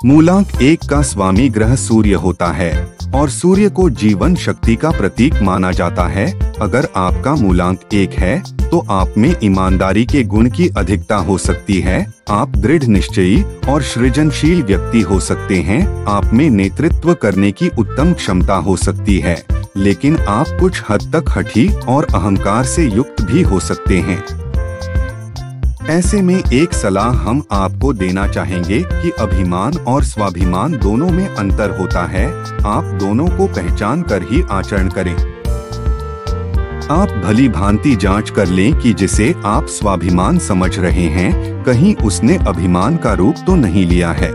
मूलांक 1 का स्वामी ग्रह सूर्य होता है और सूर्य को जीवन शक्ति का प्रतीक माना जाता है। अगर आपका मूलांक 1 है तो आप में ईमानदारी के गुण की अधिकता हो सकती है। आप दृढ़ निश्चयी और सृजनशील व्यक्ति हो सकते हैं। आप में नेतृत्व करने की उत्तम क्षमता हो सकती है, लेकिन आप कुछ हद तक हठी और अहंकार से युक्त भी हो सकते हैं। ऐसे में एक सलाह हम आपको देना चाहेंगे कि अभिमान और स्वाभिमान दोनों में अंतर होता है। आप दोनों को पहचान कर ही आचरण करें। आप भली भांति जांच कर लें कि जिसे आप स्वाभिमान समझ रहे हैं, कहीं उसने अभिमान का रूप तो नहीं लिया है।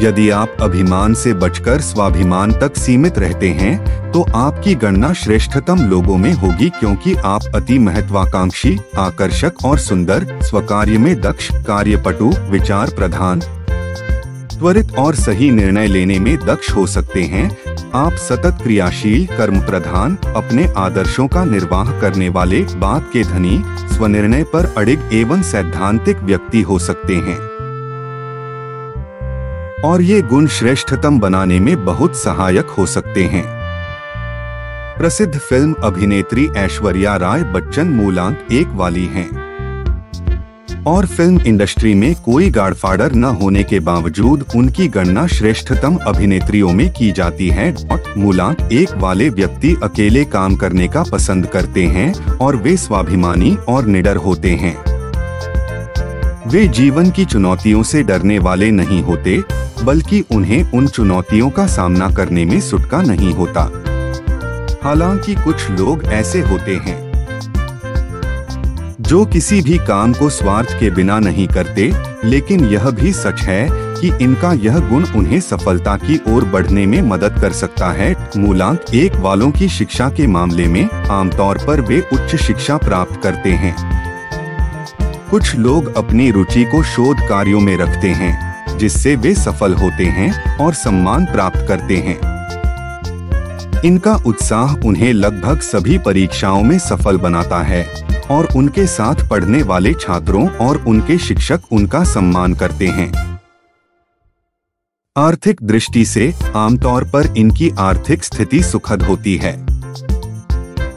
यदि आप अभिमान से बचकर स्वाभिमान तक सीमित रहते हैं, तो आपकी गणना श्रेष्ठतम लोगों में होगी, क्योंकि आप अति महत्वाकांक्षी, आकर्षक और सुंदर, स्वकार्य में दक्ष, कार्यपटु, विचार प्रधान, त्वरित और सही निर्णय लेने में दक्ष हो सकते हैं। आप सतत क्रियाशील, कर्म प्रधान, अपने आदर्शों का निर्वाह करने वाले, बात के धनी, स्वनिर्णय पर अडिग एवं सैद्धांतिक व्यक्ति हो सकते हैं। और ये गुण श्रेष्ठतम बनाने में बहुत सहायक हो सकते हैं। प्रसिद्ध फिल्म अभिनेत्री ऐश्वर्या राय बच्चन मूलांक 1 वाली हैं और फिल्म इंडस्ट्री में कोई गॉडफादर न होने के बावजूद उनकी गणना श्रेष्ठतम अभिनेत्रियों में की जाती है। मूलांक 1 वाले व्यक्ति अकेले काम करने का पसंद करते हैं और वे स्वाभिमानी और निडर होते हैं। वे जीवन की चुनौतियों से डरने वाले नहीं होते, बल्कि उन्हें उन चुनौतियों का सामना करने में सुटका नहीं होता। हालांकि कुछ लोग ऐसे होते हैं जो किसी भी काम को स्वार्थ के बिना नहीं करते, लेकिन यह भी सच है कि इनका यह गुण उन्हें सफलता की ओर बढ़ने में मदद कर सकता है। मूलांक 1 वालों की शिक्षा के मामले में आमतौर पर वे उच्च शिक्षा प्राप्त करते हैं। कुछ लोग अपनी रुचि को शोध कार्यों में रखते हैं, जिससे वे सफल होते हैं और सम्मान प्राप्त करते हैं। इनका उत्साह उन्हें लगभग सभी परीक्षाओं में सफल बनाता है और उनके साथ पढ़ने वाले छात्रों और उनके शिक्षक उनका सम्मान करते हैं। आर्थिक दृष्टि से आमतौर पर इनकी आर्थिक स्थिति सुखद होती है।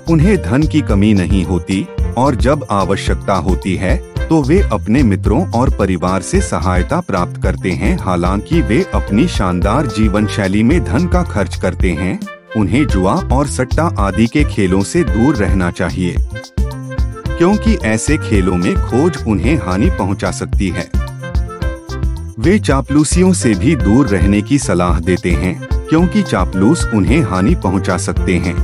उन्हें धन की कमी नहीं होती और जब आवश्यकता होती है तो वे अपने मित्रों और परिवार से सहायता प्राप्त करते हैं। हालांकि वे अपनी शानदार जीवन शैली में धन का खर्च करते हैं। उन्हें जुआ और सट्टा आदि के खेलों से दूर रहना चाहिए, क्योंकि ऐसे खेलों में खोज उन्हें हानि पहुंचा सकती है। वे चापलूसियों से भी दूर रहने की सलाह देते हैं, क्योंकि चापलूस उन्हें हानि पहुंचा सकते हैं।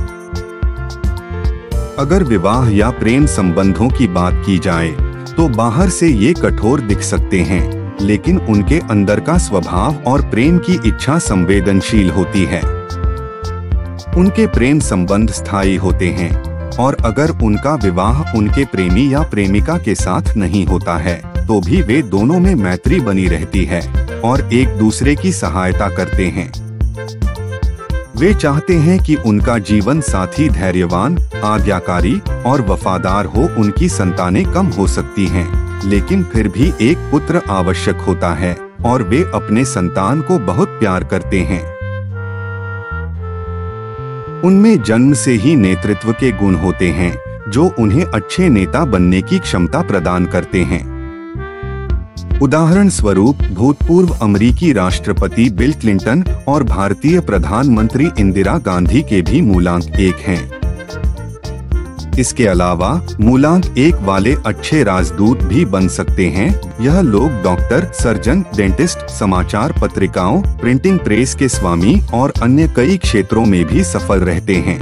अगर विवाह या प्रेम संबंधों की बात की जाए तो बाहर से ये कठोर दिख सकते हैं, लेकिन उनके अंदर का स्वभाव और प्रेम की इच्छा संवेदनशील होती है। उनके प्रेम संबंध स्थायी होते हैं और अगर उनका विवाह उनके प्रेमी या प्रेमिका के साथ नहीं होता है तो भी वे दोनों में मैत्री बनी रहती है और एक दूसरे की सहायता करते हैं। वे चाहते हैं कि उनका जीवन साथी धैर्यवान, आज्ञाकारी और वफादार हो। उनकी संतानें कम हो सकती हैं, लेकिन फिर भी एक पुत्र आवश्यक होता है और वे अपने संतान को बहुत प्यार करते हैं। उनमें जन्म से ही नेतृत्व के गुण होते हैं, जो उन्हें अच्छे नेता बनने की क्षमता प्रदान करते हैं। उदाहरण स्वरूप भूतपूर्व अमेरिकी राष्ट्रपति बिल क्लिंटन और भारतीय प्रधानमंत्री इंदिरा गांधी के भी मूलांक 1 हैं। इसके अलावा मूलांक 1 वाले अच्छे राजदूत भी बन सकते हैं। यह लोग डॉक्टर, सर्जन, डेंटिस्ट, समाचार पत्रिकाओं, प्रिंटिंग प्रेस के स्वामी और अन्य कई क्षेत्रों में भी सफल रहते हैं।